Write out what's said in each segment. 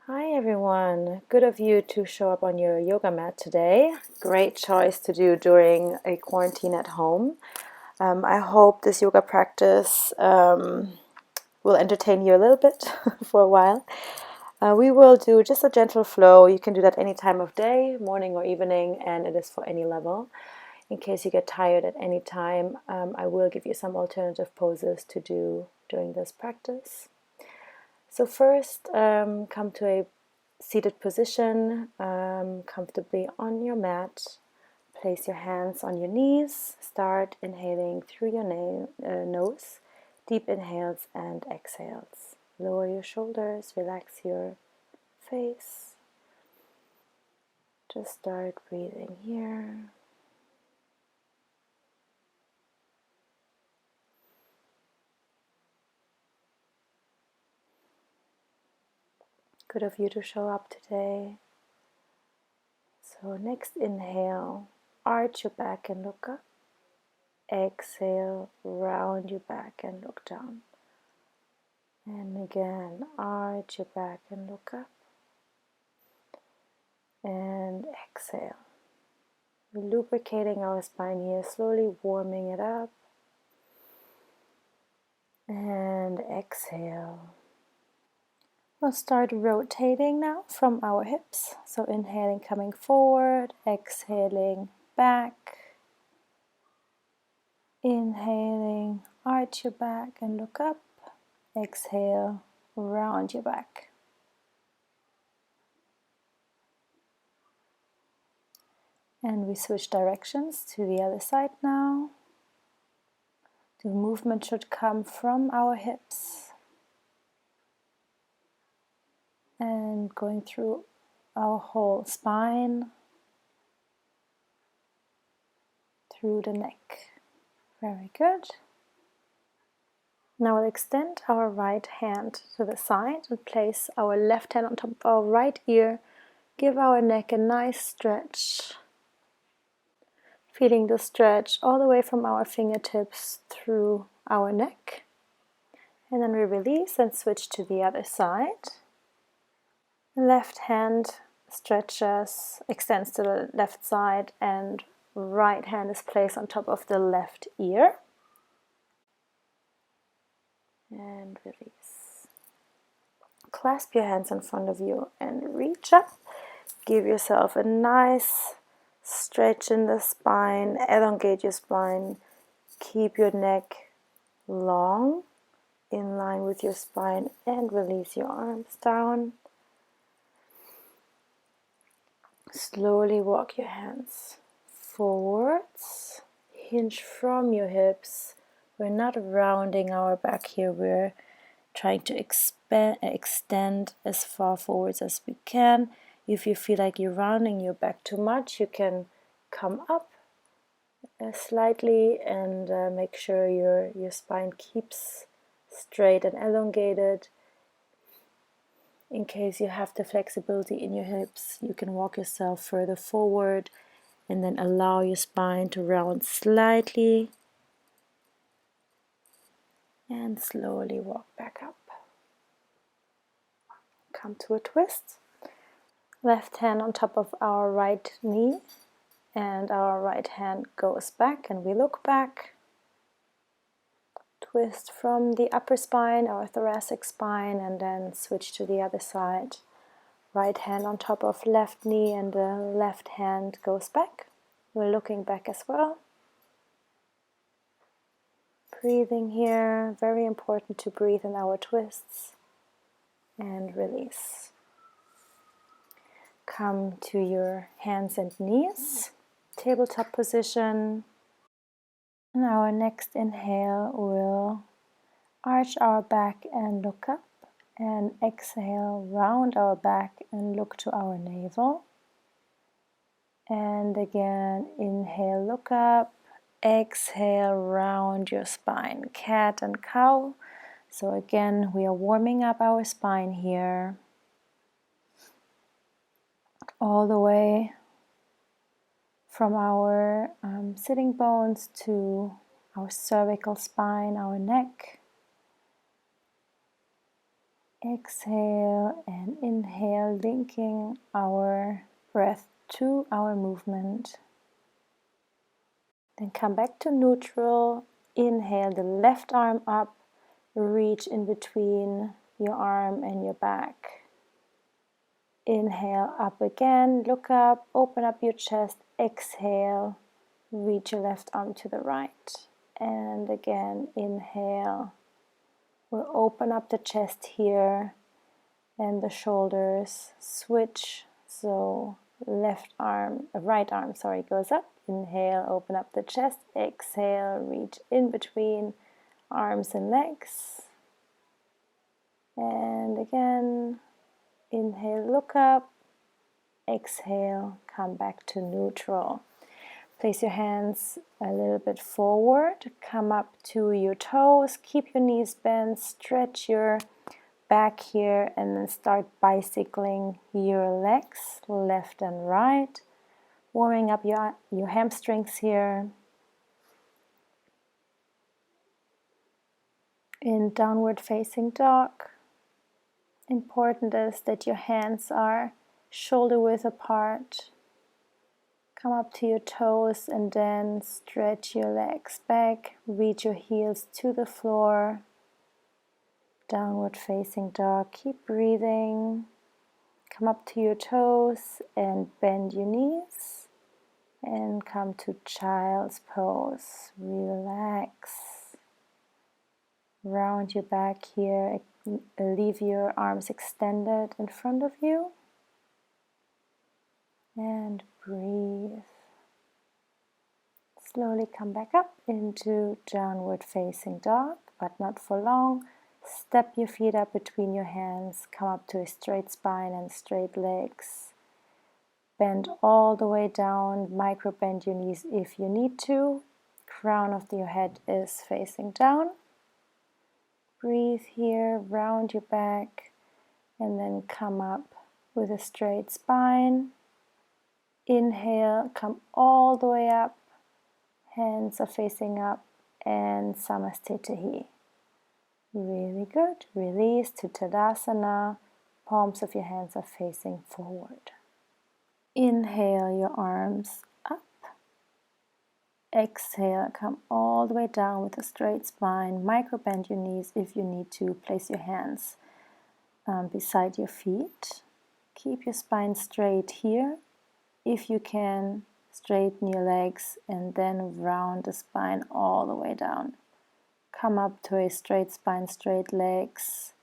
Hi everyone, good of you to show up on your yoga mat today. Great choice to do during a quarantine at home. I hope this yoga practice will entertain you a little bit for a while. We will do just a gentle flow. You can do that any time of day, morning or evening, and it is for any level. In case you get tired at any time, I will give you some alternative poses to do during this practice. So first, come to a seated position, comfortably on your mat. Place your hands on your knees. Start inhaling through your nose. Deep inhales and exhales. Lower your shoulders, relax your face. Just start breathing here. Good of you to show up today. So next inhale, arch your back and look up. Exhale, round your back and look down. And again, arch your back and look up. And exhale. We're lubricating our spine here, slowly warming it up. And exhale. We'll start rotating now from our hips. So inhaling, coming forward, exhaling, back. Inhaling, arch your back and look up. Exhale, round your back. And we switch directions to the other side now. The movement should come from our hips and going through our whole spine, through the neck. Very good. Now we'll extend our right hand to the side and place our left hand on top of our right ear. Give our neck a nice stretch. Feeling the stretch all the way from our fingertips through our neck. And then we release and switch to the other side. Left hand stretches, extends to the left side, and right hand is placed on top of the left ear. And release. Clasp your hands in front of you and reach up. Give yourself a nice stretch in the spine, elongate your spine. Keep your neck long, in line with your spine, and release your arms down. Slowly walk your hands forwards, hinge from your hips. We're not rounding our back here, we're trying to extend as far forwards as we can. If you feel like you're rounding your back too much, you can come up slightly and make sure your spine keeps straight and elongated. In case you have the flexibility in your hips, you can walk yourself further forward and then allow your spine to round slightly and slowly walk back up. Come to a twist. Left hand on top of our right knee and our right hand goes back and we look back. Twist from the upper spine, our thoracic spine, and then switch to the other side. Right hand on top of left knee and the left hand goes back. We're looking back as well. Breathing here, very important to breathe in our twists. And release. Come to your hands and knees. Tabletop position. And our next inhale will arch our back and look up. And exhale, round our back and look to our navel. And again, inhale, look up. Exhale, round your spine, cat and cow. So again, we are warming up our spine here. All the way from our sitting bones to our cervical spine, our neck. Exhale and Inhale, linking our breath to our movement. Then come back to neutral. Inhale the left arm up, reach in between your arm and your back. Inhale, up again, look up, open up your chest. Exhale, reach your left arm to the right. And again, inhale. We'll open up the chest here and the shoulders. Switch, so right arm, goes up. Inhale, open up the chest. Exhale, reach in between arms and legs. And again, inhale, look up. Exhale, come back to neutral. Place your hands a little bit forward. Come up to your toes. Keep your knees bent. Stretch your back here and then start bicycling your legs left and right. Warming up your hamstrings here. In downward facing dog, important is that your hands are shoulder width apart. Come up to your toes and then stretch your legs back. Reach your heels to the floor. Downward facing dog. Keep breathing. Come up to your toes and bend your knees. And come to child's pose. Relax. Round your back here. Leave your arms extended in front of you. And breathe. Slowly come back up into downward facing dog, but not for long. Step your feet up between your hands. Come up to a straight spine and straight legs. Bend all the way down. Micro bend your knees if you need to. Crown of your head is facing down. Breathe here, round your back, and then come up with a straight spine. Inhale, come all the way up. Hands are facing up, and Namaste. Really good. Release to Tadasana. Palms of your hands are facing forward. Inhale your arms up. Exhale, come all the way down with a straight spine. Micro bend your knees if you need to. Place your hands beside your feet. Keep your spine straight here. If you can, straighten your legs and then round the spine all the way down. Come up to a straight spine, straight legs.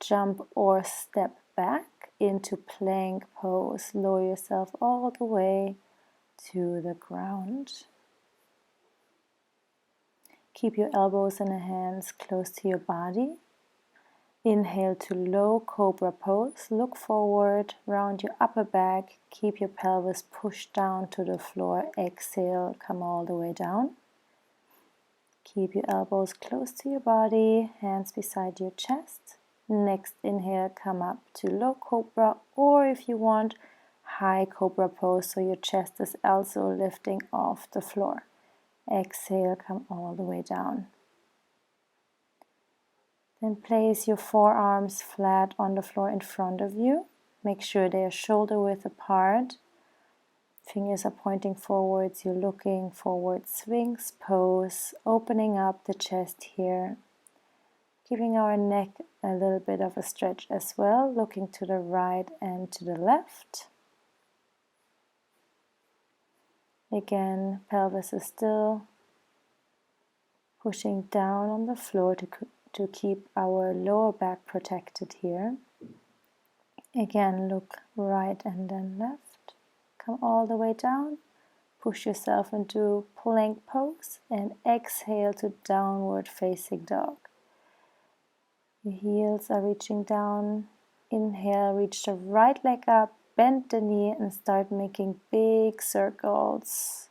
Jump or step back into plank pose. Lower yourself all the way to the ground. Keep your elbows and hands close to your body. Inhale to low cobra pose. Look forward, round your upper back. Keep your pelvis pushed down to the floor. Exhale, come all the way down. Keep your elbows close to your body, hands beside your chest. Next inhale, come up to low cobra, or if you want, high cobra pose, so your chest is also lifting off the floor. Exhale, come all the way down. Then place your forearms flat on the floor in front of you. Make sure they are shoulder width apart. Fingers are pointing forwards, you're looking forward. Sphinx pose, opening up the chest here. Giving our neck a little bit of a stretch as well, looking to the right and to the left. Again, pelvis is still pushing down on the floor to keep our lower back protected here. Again, look right and then left. Come all the way down. Push yourself into plank pose and exhale to downward facing dog. Your heels are reaching down. Inhale, reach the right leg up, bend the knee and start making big circles.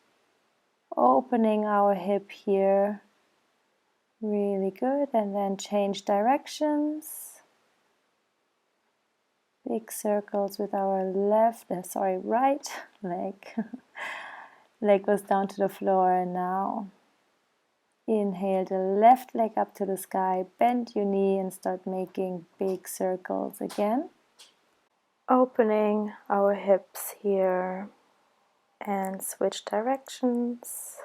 Opening our hip here. Really good. And then change directions. Big circles with our right leg. Leg goes down to the floor now. Inhale the left leg up to the sky, bend your knee and start making big circles again. Opening our hips here and switch directions.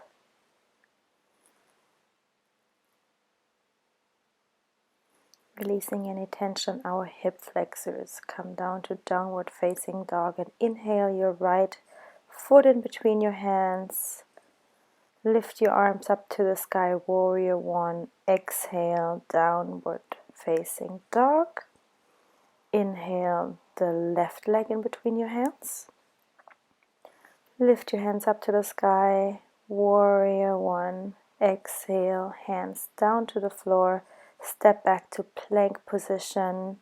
Releasing any tension, our hip flexors. Come down to downward facing dog and inhale your right foot in between your hands. Lift your arms up to the sky, warrior one. Exhale, downward facing dog. Inhale the left leg in between your hands. Lift your hands up to the sky, warrior one. Exhale, hands down to the floor. Step back to plank position.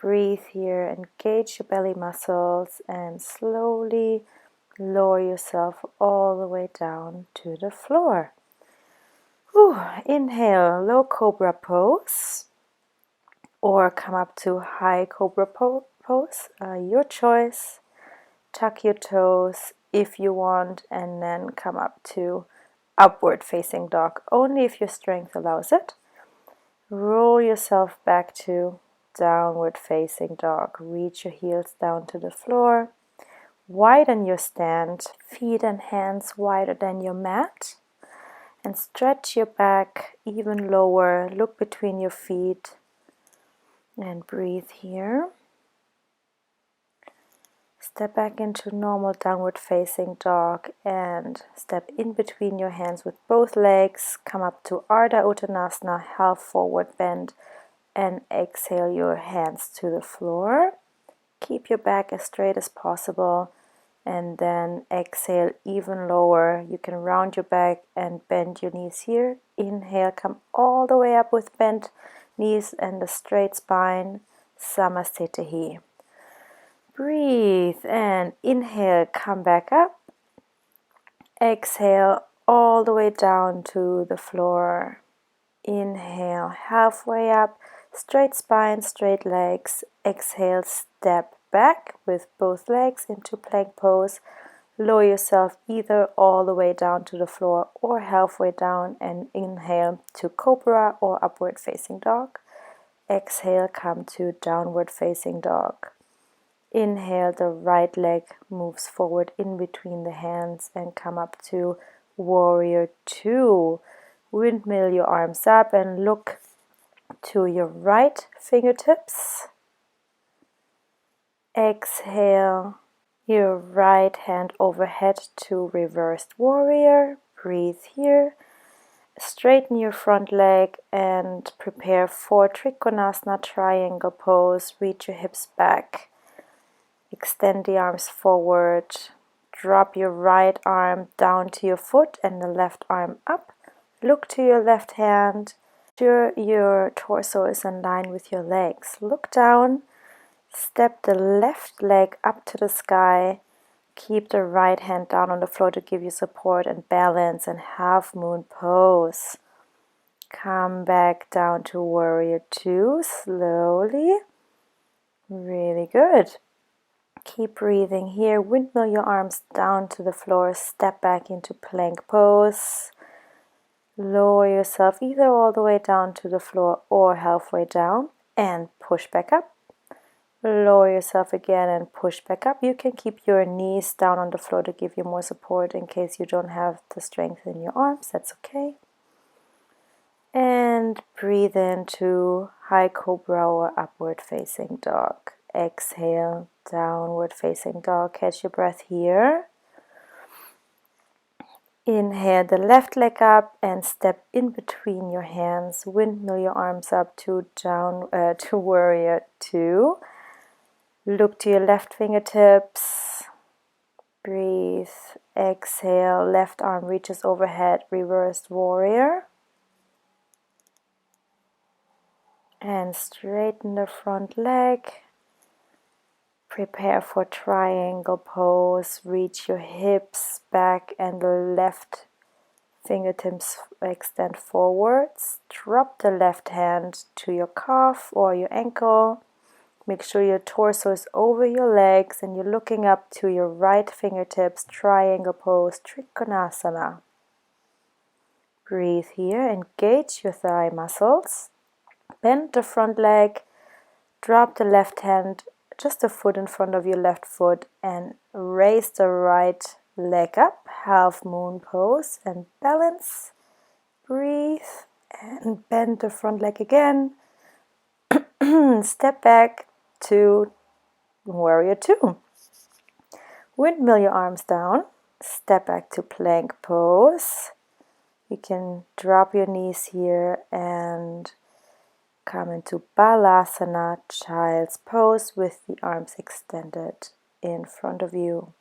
Breathe here, engage your belly muscles and slowly lower yourself all the way down to the floor. Inhale, low cobra pose, or come up to high cobra pose, your choice. Tuck your toes if you want, and then come up to upward facing dog, only if your strength allows it. Roll yourself back to downward facing dog. Reach your heels down to the floor. Widen your stand, feet and hands wider than your mat. And stretch your back even lower. Look between your feet. And breathe here. Step back into normal downward facing dog and step in between your hands with both legs. Come up to Ardha Uttanasana, half forward bend, and exhale your hands to the floor. Keep your back as straight as possible and then exhale even lower. You can round your back and bend your knees here. Inhale, come all the way up with bent knees and a straight spine. Samasthiti. Breathe and inhale, come back up. Exhale all the way down to the floor. Inhale, halfway up, straight spine, straight legs. Exhale, step back with both legs into plank pose. Lower yourself either all the way down to the floor or halfway down and inhale to cobra or upward facing dog. Exhale, come to downward facing dog. Inhale, the right leg moves forward in between the hands and come up to warrior two. Windmill your arms up and look to your right fingertips. Exhale, your right hand overhead to reversed warrior. Breathe here. Straighten your front leg and prepare for Trikonasana triangle pose. Reach your hips back. Extend the arms forward. Drop your right arm down to your foot and the left arm up. Look to your left hand. Sure your torso is in line with your legs. Look down. Step the left leg up to the sky. Keep the right hand down on the floor to give you support and balance and half moon pose. Come back down to warrior two slowly. Really good. Keep breathing here. Windmill your arms down to the floor. Step back into plank pose. Lower yourself either all the way down to the floor or halfway down and push back up. Lower yourself again and push back up. You can keep your knees down on the floor to give you more support in case you don't have the strength in your arms. That's okay. And breathe into high cobra or upward facing dog. Exhale, downward facing dog. Catch your breath here. Inhale the left leg up and step in between your hands. Windmill your arms up to warrior two. Look to your left fingertips. Breathe. Exhale. Left arm reaches overhead. Reversed warrior. And straighten the front leg. Prepare for triangle pose. Reach your hips back and the left fingertips extend forwards. Drop the left hand to your calf or your ankle. Make sure your torso is over your legs and you're looking up to your right fingertips. Triangle pose, Trikonasana. Breathe here. Engage your thigh muscles. Bend the front leg. Drop the left hand just a foot in front of your left foot, and raise the right leg up, half moon pose, and balance. Breathe and bend the front leg again. Step back to warrior two. Windmill your arms down. Step back to plank pose. You can drop your knees here and come into balasana, child's pose, with the arms extended in front of you.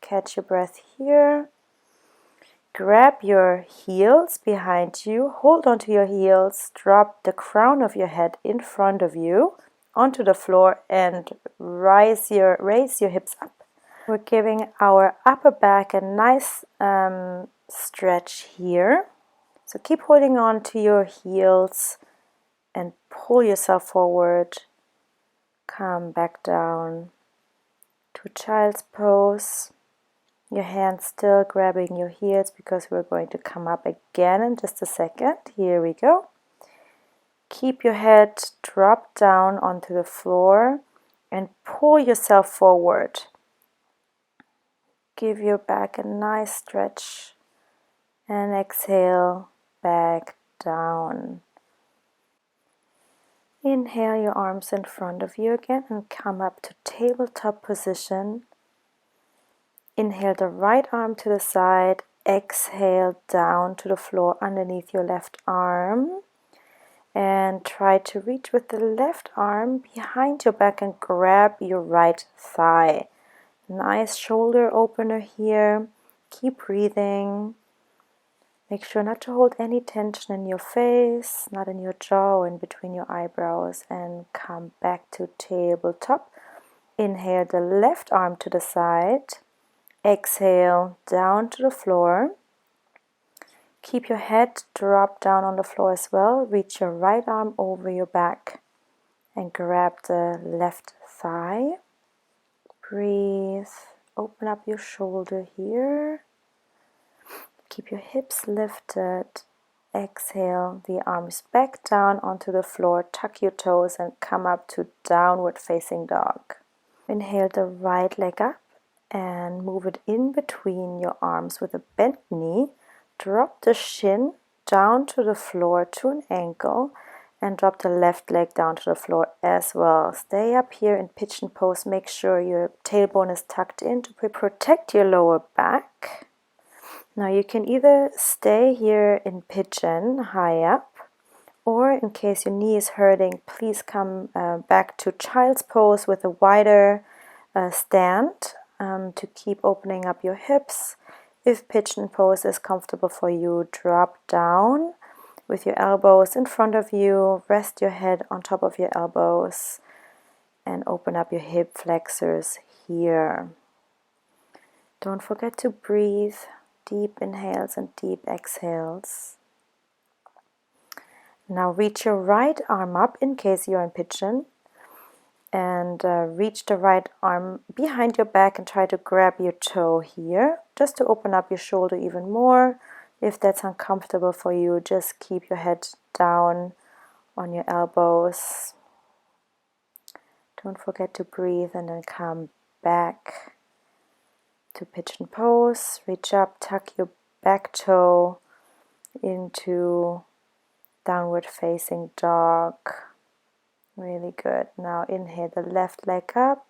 Catch your breath here. Grab your heels behind you, hold onto your heels, drop the crown of your head in front of you onto the floor, and raise your hips up. We're giving our upper back a nice stretch here. So keep holding on to your heels and pull yourself forward. Come back down to child's pose. Your hands still grabbing your heels because we're going to come up again in just a second. Here we go. Keep your head drop down onto the floor and pull yourself forward. Give your back a nice stretch and exhale back down. Inhale your arms in front of you again and come up to tabletop position. Inhale the right arm to the side, exhale down to the floor underneath your left arm, and try to reach with the left arm behind your back and grab your right thigh. Nice shoulder opener here. Keep breathing. Make sure not to hold any tension in your face, not in your jaw or in between your eyebrows, and come back to tabletop. Inhale the left arm to the side. Exhale down to the floor. Keep your head drop down on the floor as well. Reach your right arm over your back and grab the left thigh. Breathe. Open up your shoulder here. Keep your hips lifted. Exhale the arms back down onto the floor. Tuck your toes and come up to downward facing dog. Inhale the right leg up and move it in between your arms with a bent knee. Drop the shin down to the floor to an ankle and drop the left leg down to the floor as well. Stay up here in pigeon pose. Make sure your tailbone is tucked in to protect your lower back. Now you can either stay here in pigeon high up, or in case your knee is hurting, please come back to child's pose with a wider stand to keep opening up your hips. If pigeon pose is comfortable for you, drop down with your elbows in front of you, rest your head on top of your elbows, and open up your hip flexors here. Don't forget to breathe, deep inhales and deep exhales. Now reach your right arm up in case you're in pigeon, and reach the right arm behind your back and try to grab your toe here just to open up your shoulder even more. If that's uncomfortable for you, just keep your head down on your elbows. Don't forget to breathe and then come back to pigeon pose. Reach up, tuck your back toe into downward facing dog. Really good. Now inhale the left leg up,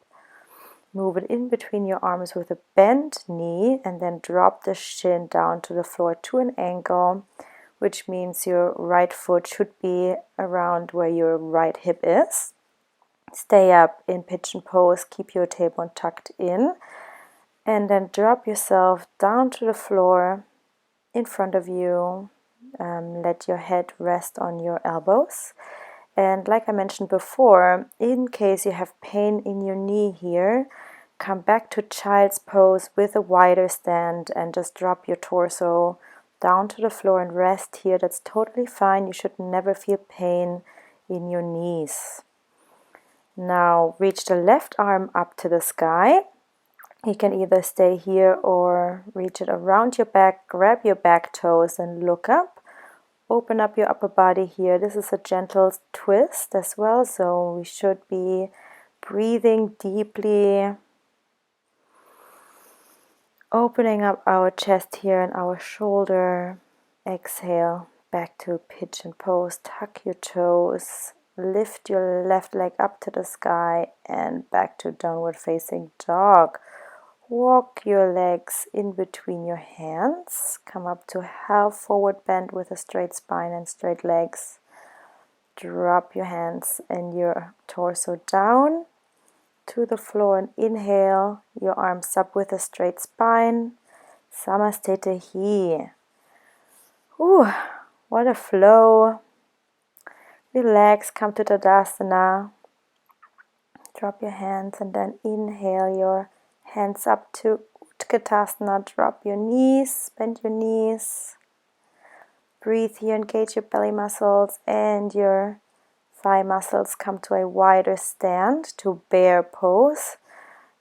move it in between your arms with a bent knee, and then drop the shin down to the floor to an angle, which means your right foot should be around where your right hip is. Stay up in pigeon pose, keep your tailbone tucked in, and then drop yourself down to the floor in front of you. Let your head rest on your elbows. And like I mentioned before, in case you have pain in your knee here, come back to child's pose with a wider stand and just drop your torso down to the floor and rest here. That's totally fine. You should never feel pain in your knees. Now reach the left arm up to the sky. You can either stay here or reach it around your back, grab your back toes and look up. Open up your upper body here. This is a gentle twist as well, so we should be breathing deeply, opening up our chest here and our shoulder. Exhale, back to pigeon pose. Tuck your toes, lift your left leg up to the sky and back to downward facing dog. Walk your legs in between your hands. Come up to half forward bend with a straight spine and straight legs. Drop your hands and your torso down to the floor and inhale, your arms up with a straight spine. Namaste. Ooh, what a flow. Relax, come to Tadasana. Drop your hands and then inhale your hands up to Utkatasana. Drop your knees, bend your knees. Breathe here, engage your belly muscles and your thigh muscles. Come to a wider stand to bear pose.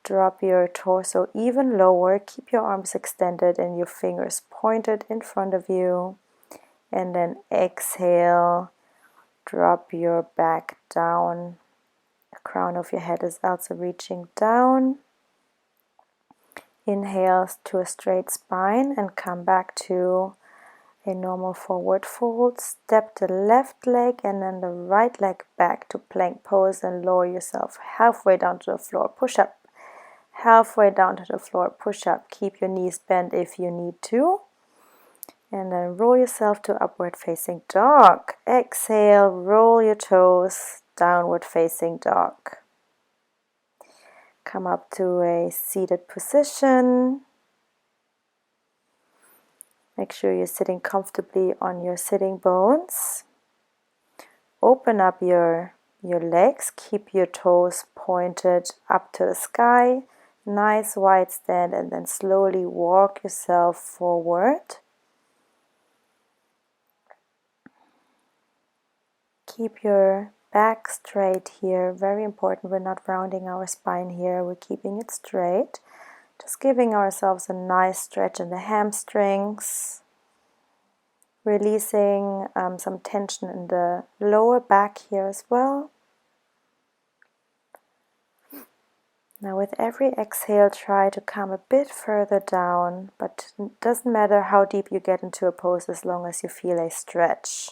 Drop your torso even lower. Keep your arms extended and your fingers pointed in front of you. And then exhale. Drop your back down. The crown of your head is also reaching down. Inhale to a straight spine and come back to a normal forward fold. Step the left leg and then the right leg back to plank pose and lower yourself halfway down to the floor. Push up. Halfway down to the floor. Push up. Keep your knees bent if you need to. And then roll yourself to upward facing dog. Exhale, roll your toes, downward facing dog. Come up to a seated position. Make sure you're sitting comfortably on your sitting bones. Open up your legs. Keep your toes pointed up to the sky. Nice wide stand and then slowly walk yourself forward. Keep your back straight here. Very important. We're not rounding our spine here. We're keeping it straight. Just giving ourselves a nice stretch in the hamstrings. Releasing some tension in the lower back here as well. Now with every exhale, try to come a bit further down, but it doesn't matter how deep you get into a pose as long as you feel a stretch.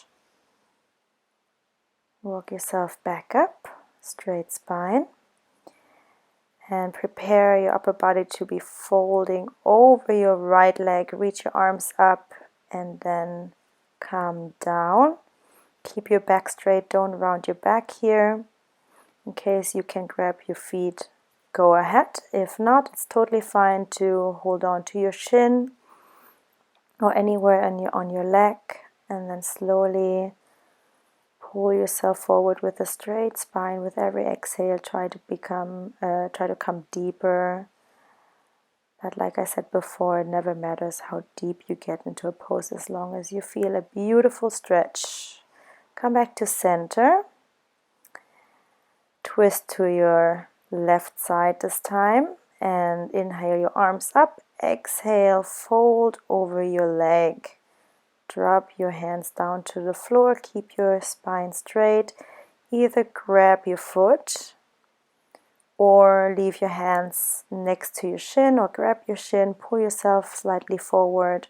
Walk yourself back up, straight spine. And prepare your upper body to be folding over your right leg. Reach your arms up and then come down. Keep your back straight, don't round your back here. In case you can grab your feet, go ahead. If not, it's totally fine to hold on to your shin or anywhere on your leg and then slowly pull yourself forward with a straight spine. With every exhale, try to come deeper. But like I said before, it never matters how deep you get into a pose as long as you feel a beautiful stretch. Come back to center. Twist to your left side this time and inhale your arms up. Exhale, fold over your leg. Drop your hands down to the floor. Keep your spine straight. Either grab your foot or leave your hands next to your shin or grab your shin. Pull yourself slightly forward.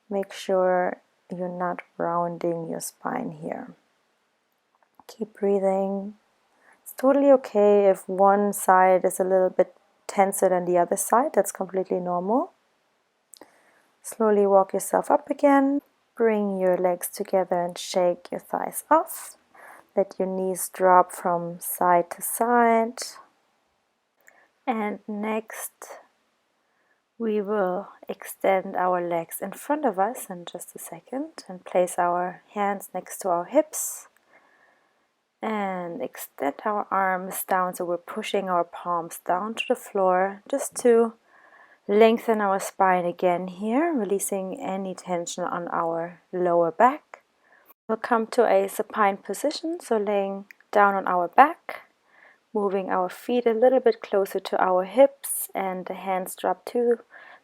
Make sure you're not rounding your spine here. Keep breathing. It's totally okay if one side is a little bit tenser than the other side. That's completely normal. Slowly walk yourself up again. Bring your legs together and shake your thighs off. Let your knees drop from side to side. And next, we will extend our legs in front of us in just a second and place our hands next to our hips. And extend our arms down so we're pushing our palms down to the floor just to lengthen our spine again here, releasing any tension on our lower back. We'll come to a supine position, so laying down on our back, moving our feet a little bit closer to our hips and the hands drop to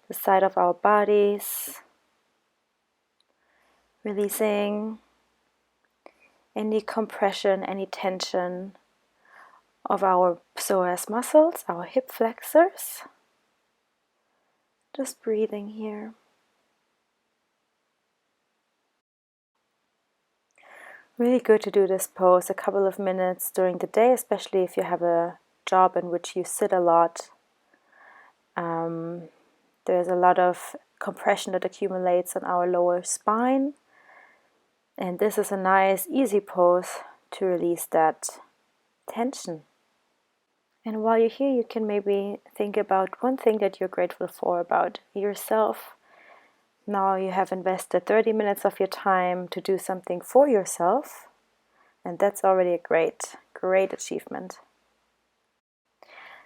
the side of our bodies. Releasing any compression, any tension of our psoas muscles, our hip flexors. Just breathing here. Really good to do this pose a couple of minutes during the day, especially if you have a job in which you sit a lot. There's a lot of compression that accumulates on our lower spine, and this is a nice, easy pose to release that tension. And while you're here, you can maybe think about one thing that you're grateful for about yourself. Now you have invested 30 minutes of your time to do something for yourself, and that's already a great, great achievement.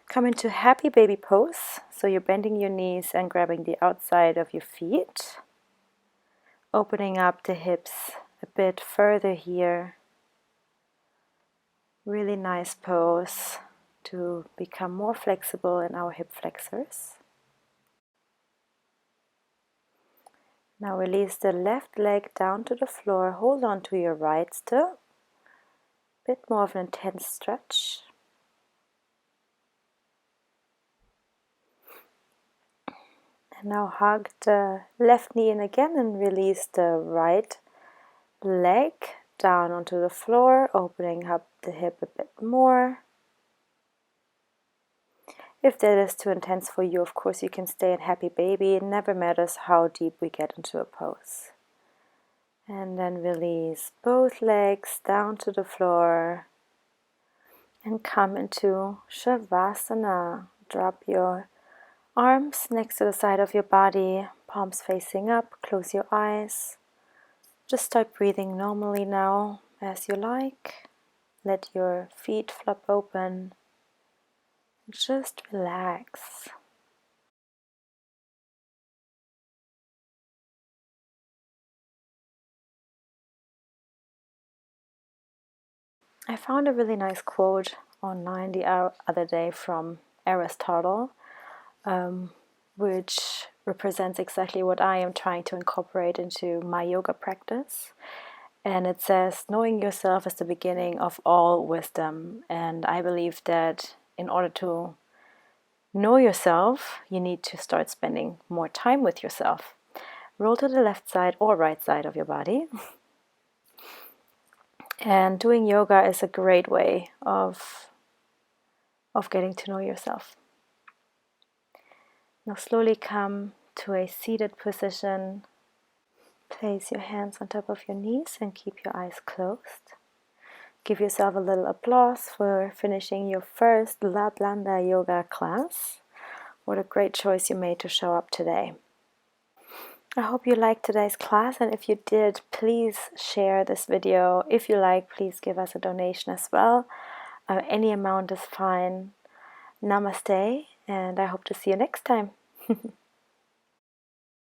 Come into happy baby pose. So you're bending your knees and grabbing the outside of your feet. Opening up the hips a bit further here. Really nice pose to become more flexible in our hip flexors. Now release the left leg down to the floor. Hold on to your right still. A bit more of an intense stretch. And now hug the left knee in again and release the right leg down onto the floor, opening up the hip a bit more. If that is too intense for you, of course you can stay in happy baby. It never matters how deep we get into a pose. And then release both legs down to the floor and come into Shavasana. Drop your arms next to the side of your body, palms facing up, close your eyes. Just start breathing normally now as you like. Let your feet flop open. Just relax. I found a really nice quote online the other day from Aristotle, which represents exactly what I am trying to incorporate into my yoga practice. And it says, knowing yourself is the beginning of all wisdom. And I believe that in order to know yourself, you need to start spending more time with yourself. Roll to the left side or right side of your body. And doing yoga is a great way of getting to know yourself. Now slowly come to a seated position. Place your hands on top of your knees and keep your eyes closed. Give yourself a little applause for finishing your first lablanda yoga class. What a great choice you made to show up today. I hope you liked today's class, and if you did, please share this video. If you like, please give us a donation as well. Any amount is fine. Namaste, and I hope to see you next time.